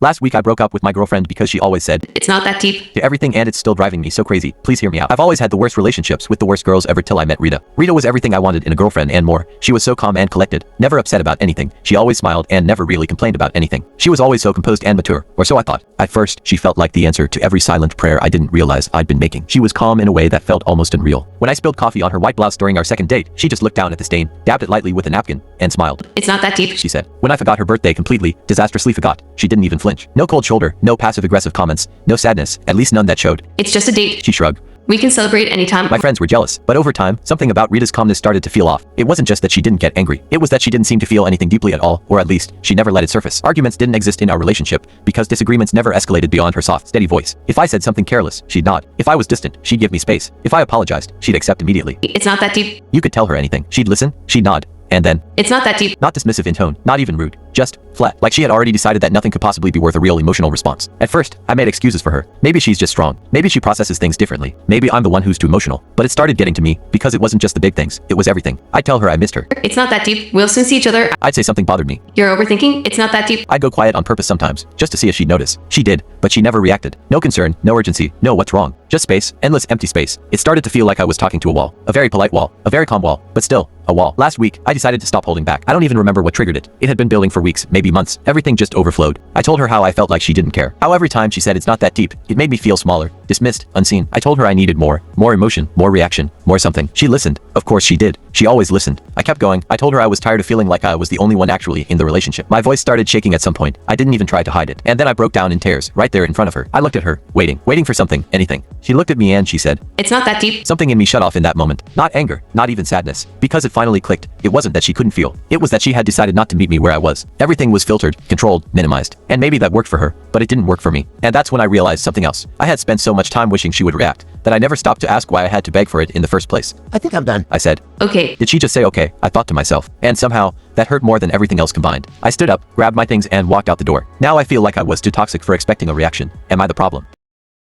Last week I broke up with my girlfriend because she always said It's not that deep. to everything, and it's still driving me so crazy. Please hear me out. I've always had the worst relationships with the worst girls ever till I met Rita. Rita was everything I wanted in a girlfriend and more. She was so calm and collected, never upset about anything. She always smiled and never really complained about anything. She was always so composed and mature, or so I thought. At first, she felt like the answer to every silent prayer I didn't realize I'd been making. She was calm in a way that felt almost unreal. When I spilled coffee on her white blouse during our second date, she just looked down at the stain, dabbed it lightly with a napkin, and smiled. It's not that deep. She said. When I forgot her birthday completely, disastrously forgot, she didn't even flinch. No cold shoulder, no passive-aggressive comments, no sadness, at least none that showed. It's just a date. She shrugged. We can celebrate anytime. My friends were jealous, but over time, something about Rita's calmness started to feel off. It wasn't just that she didn't get angry. It was that she didn't seem to feel anything deeply at all, or at least, she never let it surface. Arguments didn't exist in our relationship, because disagreements never escalated beyond her soft, steady voice. If I said something careless, she'd nod. If I was distant, she'd give me space. If I apologized, she'd accept immediately. It's not that deep. You could tell her anything. She'd listen, she'd nod, and then, It's not that deep. not dismissive in tone, not even rude, just flat, like she had already decided that nothing could possibly be worth a real emotional response. At first, I made excuses for her. Maybe she's just strong. Maybe she processes things differently. Maybe I'm the one who's too emotional. But it started getting to me, because it wasn't just the big things, it was everything. I'd tell her I missed her. It's not that deep. We'll soon see each other. I'd say something bothered me. You're overthinking. It's not that deep. I'd go quiet on purpose sometimes, just to see if she'd notice. She did, but she never reacted. No concern, no urgency, no what's wrong. Just space, endless empty space. It started to feel like I was talking to a wall. A very polite wall, a very calm wall, but still, a wall. Last week, I decided to stop holding back. I don't even remember what triggered it. It had been building for weeks, maybe months. Everything just overflowed. I told her how I felt like she didn't care. How every time she said it's not that deep, it made me feel smaller, dismissed, unseen. I told her I needed more emotion, more reaction, more something. She listened. Of course she did. She always listened. I kept going. I told her I was tired of feeling like I was the only one actually in the relationship. My voice started shaking at some point. I didn't even try to hide it. And then I broke down in tears, right there in front of her. I looked at her, waiting for something, anything. She looked at me and she said, It's not that deep. something in me shut off in that moment. Not anger, not even sadness. Because it finally clicked. It wasn't that she couldn't feel. It was that she had decided not to meet me where I was. Everything was filtered, controlled, minimized. And maybe that worked for her, but it didn't work for me. And that's when I realized something else. I had spent so much time wishing she would react, that I never stopped to ask why I had to beg for it in the first place. I think I'm done. I said. Okay. Did she just say okay? I thought to myself. And somehow, that hurt more than everything else combined. I stood up, grabbed my things and walked out the door. Now I feel like I was too toxic for expecting a reaction. Am I the problem?